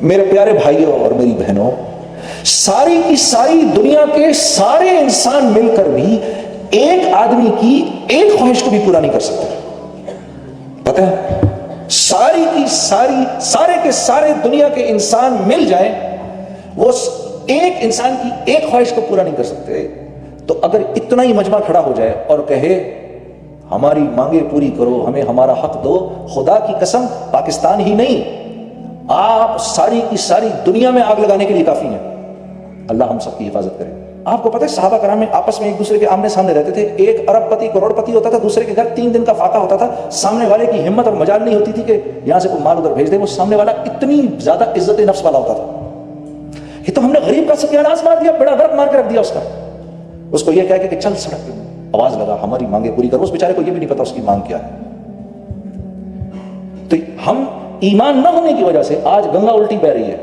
میرے پیارے بھائیوں اور میری بہنوں، ساری کی ساری دنیا کے سارے انسان مل کر بھی ایک آدمی کی ایک خواہش کو بھی پورا نہیں کر سکتے. پتہ ہے، ساری کی ساری، سارے کے سارے دنیا کے انسان مل جائیں، وہ ایک انسان کی ایک خواہش کو پورا نہیں کر سکتے. تو اگر اتنا ہی مجمع کھڑا ہو جائے اور کہے ہماری مانگیں پوری کرو، ہمیں ہمارا حق دو، خدا کی قسم پاکستان ہی نہیں، آپ ساری کی ساری دنیا میں آگ لگانے کے لیے کافی ہیں. اللہ ہم سب کی حفاظت کرے. آپ کو پتہ ہے صحابہ کرام میں آپس میں ایک دوسرے کے آمنے سامنے رہتے تھے. ایک ارب پتی کروڑ پتی ہوتا تھا، دوسرے کے گھر 3 دن کا فاقہ ہوتا تھا. سامنے والے کی ہمت اور مجال نہیں ہوتی تھی کہ یہاں سے کوئی مال ادھر بھیج دے. وہ سامنے والا اتنی زیادہ عزت نفس والا ہوتا تھا. یہ تو ہم نے غریب کا ستیاناش مار دیا، بڑا غرق مار کے رکھ دیا اس کا. اس کو یہ کہہ کہ چل سڑک پہ آواز لگا ہماری مانگیں پوری کرو. اس بیچارے کو یہ بھی نہیں پتا اس کی مانگ کیا ہے. تو ہم ایمان نہ ہونے کی وجہ سے آج گنگا الٹی بہ رہی ہے.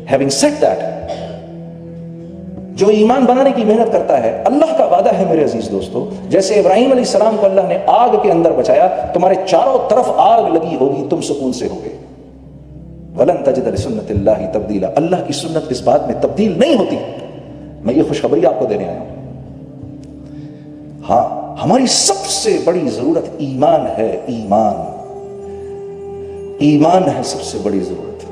Having said that, جو ایمان بنانے کی محنت کرتا ہے، اللہ کا وعدہ ہے میرے عزیز دوستو، جیسے ابراہیم علیہ السلام کو اللہ نے آگ کے اندر بچایا، تمہارے چاروں طرف آگ لگی ہوگی، تم سکون سے ہوگے. وَلَن تَجِدَ لِسُنَّتِ اللَّهِ تَبْدِيلًا. اللہ کی سنت اس بات میں تبدیل نہیں ہوتی. میں یہ خوشخبری آپ کو دینے آیا ہوں. ہاں، ہماری سب سے بڑی ضرورت ایمان ہے. ایمان ہے سب سے بڑی ضرورت.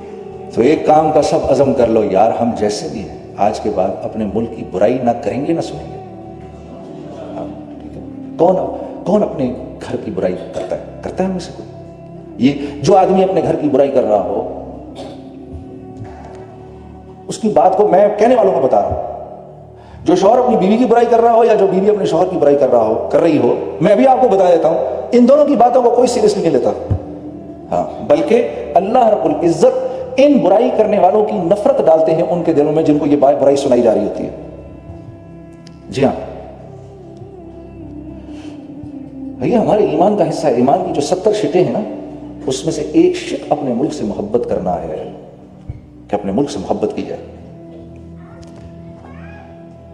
تو ایک کام کا سب عزم کر لو یار، ہم جیسے بھی ہیں آج کے بعد اپنے ملک کی برائی نہ کریں گے نہ سنیں گے. کون اپنے گھر کی برائی کرتا ہے ہم میں سے کوئی؟ یہ جو آدمی اپنے گھر کی برائی کر رہا ہو، اس کی بات کو میں کہنے والوں کو بتا رہا ہوں. جو شوہر اپنی بیوی کی برائی کر رہا ہو یا جو بیوی اپنے شوہر کی برائی کر رہی ہو، میں بھی آپ کو بتا دیتا ہوں، ان دونوں کی باتوں کو کوئی سیریس نہیں لیتا. ہاں، بلکہ اللہ رب العزت ان برائی کرنے والوں کی نفرت ڈالتے ہیں ان کے دلوں میں جن کو یہ برائی سنائی جا رہی ہوتی ہے. جی ہاں، یہ ہمارے ایمان کا حصہ ہے. ایمان کی جو 70 شکیں ہیں نا، اس میں سے ایک شک اپنے ملک سے محبت کرنا ہے، کہ اپنے ملک سے محبت کی جائے.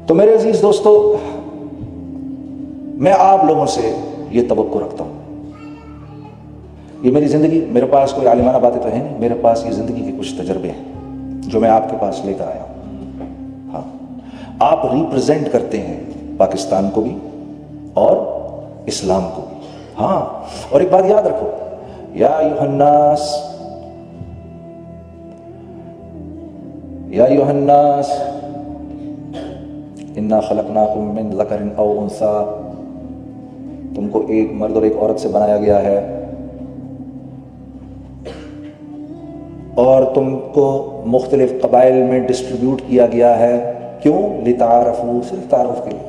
تو میرے عزیز دوستو، میں آپ لوگوں سے یہ توقع رکھتا ہوں. یہ میری زندگی، میرے پاس کوئی عالمانہ باتیں تو ہیں نہیں، میرے پاس یہ زندگی کے کچھ تجربے ہیں جو میں آپ کے پاس لے کر آیا ہوں. ہاں، آپ ریپرزینٹ کرتے ہیں پاکستان کو بھی اور اسلام کو بھی. ہاں، اور ایک بات یاد رکھو، یا ایھا الناس انا خلقناکم من ذکر او انثی، تم کو ایک مرد اور ایک عورت سے بنایا گیا ہے، اور تم کو مختلف قبائل میں ڈسٹریبیوٹ کیا گیا ہے. کیوں؟ لتعارفوا، صرف تعارف کے لیے،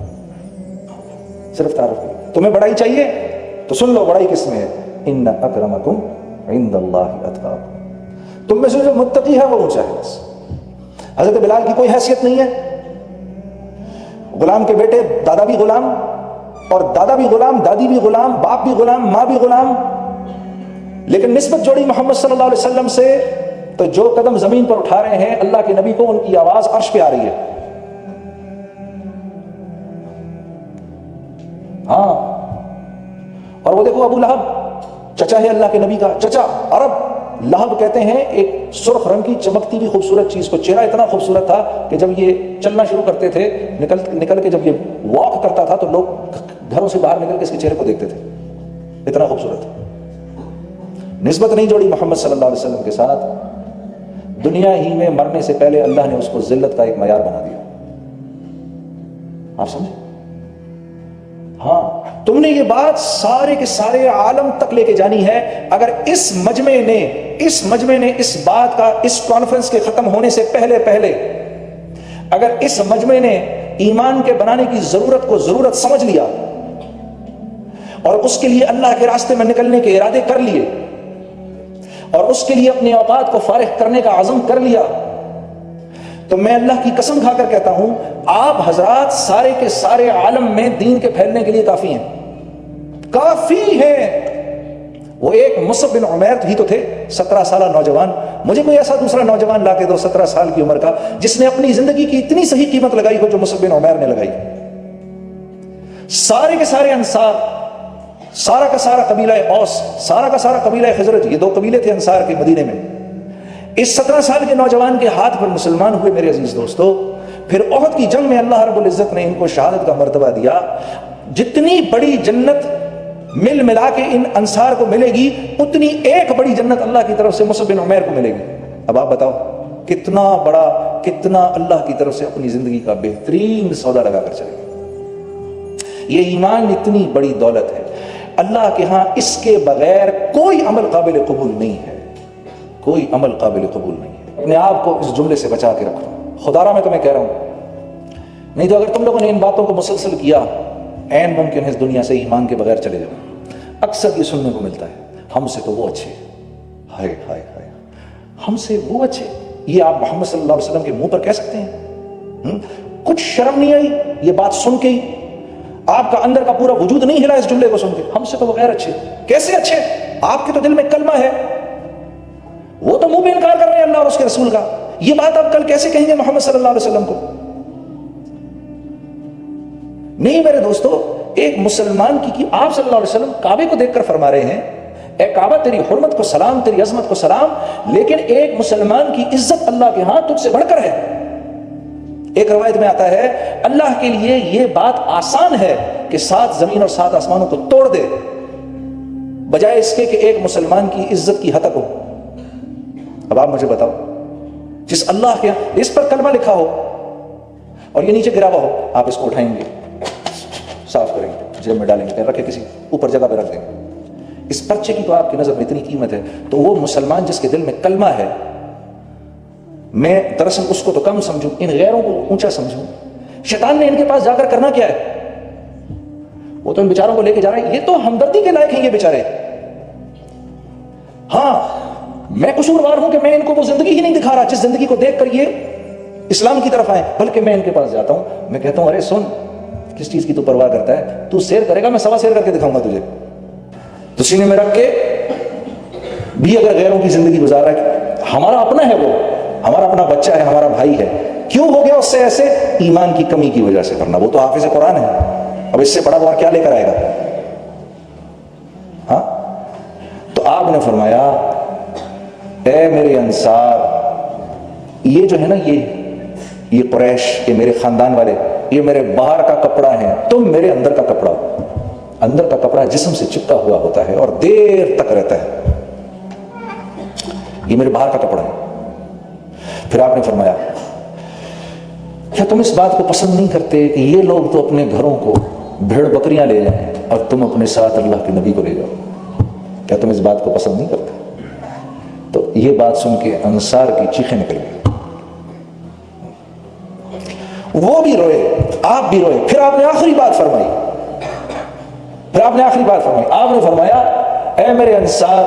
صرف تعارف کے لیے. تمہیں بڑائی چاہیے تو سن لو بڑائی کس میں ہے. ان اکرمکم عند اللہ اتقاکم، تم میں سے جو متقی ہے وہ اونچا ہے. بس حضرت بلال کی کوئی حیثیت نہیں ہے. غلام کے بیٹے، دادا بھی غلام اور دادا بھی غلام، دادی بھی غلام، باپ بھی غلام، ماں بھی غلام، لیکن نسبت جوڑی محمد صلی اللہ علیہ وسلم سے تو جو قدم زمین پر اٹھا رہے ہیں اللہ کے نبی کو، ان کی آواز عرش پہ آ رہی ہے. ہاں، اور وہ دیکھو ابو لہب، چچا ہے اللہ کے نبی کا چچا. عرب لہب کہتے ہیں ایک سرخ رنگ کی چمکتی بھی خوبصورت چیز کو. چہرہ اتنا خوبصورت تھا کہ جب یہ چلنا شروع کرتے تھے، نکل کے جب یہ واک کرتا تھا تو لوگ گھروں سے باہر نکل کے اس کے چہرے کو دیکھتے تھے، اتنا خوبصورت. نسبت نہیں جوڑی محمد صلی اللہ علیہ وسلم کے ساتھ. دنیا ہی میں مرنے سے پہلے اللہ نے اس کو ذلت کا ایک معیار بنا دیا. آپ سمجھے؟ ہاں، تم نے یہ بات سارے کے سارے عالم تک لے کے جانی ہے. اگر اس مجمع نے اس بات کا، اس کانفرنس کے ختم ہونے سے پہلے اگر اس مجمع نے ایمان کے بنانے کی ضرورت کو ضرورت سمجھ لیا اور اس کے لیے اللہ کے راستے میں نکلنے کے ارادے کر لیے اور اس کے لیے اپنے اوقات کو فارغ کرنے کا عزم کر لیا، تو میں اللہ کی قسم کھا کر کہتا ہوں، آپ حضرات سارے کے سارے عالم میں دین کے پھیلنے کے لیے کافی ہیں، کافی ہیں. وہ ایک مصعب بن عمیر ہی تو تھے، 17 سالہ نوجوان. مجھے کوئی ایسا دوسرا نوجوان لا کے دو 17 سال کی عمر کا جس نے اپنی زندگی کی اتنی صحیح قیمت لگائی ہو جو مصعب بن عمیر نے لگائی. سارے کے سارے انصار، سارا کا سارا قبیلہ اوس، سارا کا سارا قبیلہ خزرج، یہ 2 قبیلے تھے انصار کے مدینے میں. اس 17 سال کے نوجوان کے ہاتھ پر مسلمان ہوئے میرے عزیز دوستو. پھر احد کی جنگ میں اللہ رب العزت نے ان کو شہادت کا مرتبہ دیا. جتنی بڑی جنت مل ملا کے ان انصار کو ملے گی اتنی ایک بڑی جنت اللہ کی طرف سے مصعب بن عمیر کو ملے گی. اب آپ بتاؤ کتنا بڑا، کتنا اللہ کی طرف سے اپنی زندگی کا بہترین سودا لگا کر چلے گا. یہ ایمان اتنی بڑی دولت ہے اللہ کے ہاں، اس کے بغیر کوئی عمل قابل قبول نہیں ہے، کوئی عمل قابل قبول نہیں ہے. اپنے آپ کو اس جملے سے بچا کے رکھو. خدا میں تمہیں کہہ رہا ہوں، نہیں تو اگر تم لوگوں نے ان باتوں کو مسلسل کیا عین ممکن ہے اس دنیا سے ایمان کے بغیر چلے جاؤ. اکثر یہ سننے کو ملتا ہے ہم سے تو وہ اچھے، ہائے ہائے ہائے ہم سے وہ اچھے. یہ آپ محمد صلی اللہ علیہ وسلم کے منہ پر کہہ سکتے ہیں؟ کچھ شرم نہیں آئی یہ بات سن کے ہی؟ آپ کا اندر کا پورا وجود نہیں ہلا اس جملے کو سن کے؟ ہم سے تو وہ غیر اچھے. کیسے اچھے؟ آپ کے تو دل میں کلمہ ہے، وہ تو منہ پہ انکار کر رہے ہیں اللہ اور اس کے رسول کا. یہ بات آپ کل کیسے کہیں گے محمد صلی اللہ علیہ وسلم کو؟ نہیں میرے دوستو، ایک مسلمان کی آپ صلی اللہ علیہ وسلم کعبے کو دیکھ کر فرما رہے ہیں اے کعبہ تیری حرمت کو سلام، تیری عظمت کو سلام، لیکن ایک مسلمان کی عزت اللہ کے ہاں تجھ سے بڑھ کر ہے. ایک روایت میں آتا ہے اللہ کے لیے یہ بات آسان ہے کہ 7 زمین اور 7 آسمانوں کو توڑ دے بجائے اس کے کہ ایک مسلمان کی عزت کی ہتک ہو. اب آپ مجھے بتاؤ، جس اللہ کے اس پر کلمہ لکھا ہو اور یہ نیچے گرا ہوا ہو، آپ اس کو اٹھائیں گے، صاف کریں گے، جیب میں ڈالیں گے، رکھے کسی اوپر جگہ پہ رکھ دیں گے. اس پرچے کی تو آپ کی نظر میں اتنی قیمت ہے، تو وہ مسلمان جس کے دل میں کلمہ ہے، میں دراصل اس کو تو کم سمجھوں، ان غیروں کو اونچا سمجھوں. شیطان نے ان کے پاس جا کر کرنا کیا ہے؟ وہ تو ان بیچاروں کو لے کے جا رہے ہیں، یہ تو ہمدردی کے لائق ہیں یہ بیچارے. ہاں میں قصوروار ہوں کہ میں ان کو وہ زندگی ہی نہیں دکھا رہا جس زندگی کو دیکھ کر یہ اسلام کی طرف آئے، بلکہ میں ان کے پاس جاتا ہوں، میں کہتا ہوں ارے سن، کس چیز کی تو پرواہ کرتا ہے؟ تو سیر کرے گا، میں 1.25 سیر کر کے دکھاؤں گا تجھے. تو سینے میں رکھ کے بھی اگر غیروں کی زندگی گزار رہا ہے، ہمارا اپنا ہے، وہ ہمارا اپنا بچہ ہے، ہمارا بھائی ہے، کیوں ہو گیا اس سے ایسے؟ ایمان کی کمی کی وجہ سے کرنا. وہ تو حافظ قرآن ہے، اب اس سے بڑا اور کیا لے کر آئے گا؟ ہاں تو آپ نے فرمایا اے میرے انصار، یہ جو ہے نا یہ قریش، یہ میرے خاندان والے، یہ میرے باہر کا کپڑا ہے، تم میرے اندر کا کپڑا ہو. اندر کا کپڑا جسم سے چپکا ہوا ہوتا ہے اور دیر تک رہتا ہے، یہ میرے باہر کا کپڑا ہے. پھر آپ نے فرمایا کیا تم اس بات کو پسند نہیں کرتے کہ یہ لوگ تو اپنے گھروں کو بھیڑ بکریاں لے جائیں اور تم اپنے ساتھ اللہ کے نبی کو لے جاؤ؟ کیا تم اس بات کو پسند نہیں کرتے؟ تو یہ بات سن کے انصار کی چیخیں نکل گئی، وہ بھی روئے، آپ بھی روئے. پھر آپ نے آخری بات فرمائی، آپ نے فرمایا اے میرے انصار،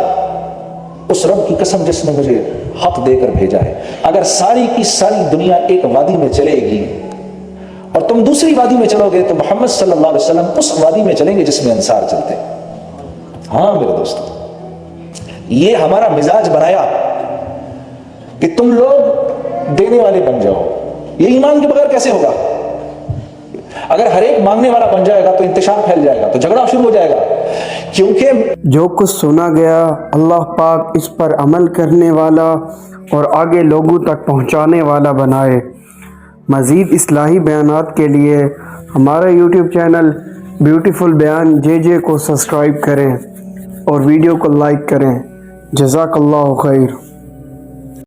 اس رب کی قسم جس نے مجھے حق دے کر بھیجا ہے، اگر ساری کی ساری دنیا ایک وادی میں چلے گی اور تم دوسری وادی میں چلو گے تو محمد صلی اللہ علیہ وسلم اس وادی میں چلیں گے جس میں انصار چلتے. ہاں میرے دوستو، یہ ہمارا مزاج بنایا کہ تم لوگ دینے والے بن جاؤ. یہ ایمان کے بغیر کیسے ہوگا؟ اگر ہر ایک مانگنے والا بن جائے گا تو انتشار پھیل جائے گا، تو جھگڑا شروع ہو جائے گا. کیونکہ جو کچھ سنا گیا اللہ پاک اس پر عمل کرنے والا اور آگے لوگوں تک پہنچانے والا بنائے. مزید اصلاحی بیانات کے لیے ہمارا یوٹیوب چینل بیوٹیفل بیان JJ کو سبسکرائب کریں اور ویڈیو کو لائک کریں. جزاک اللہ خیر.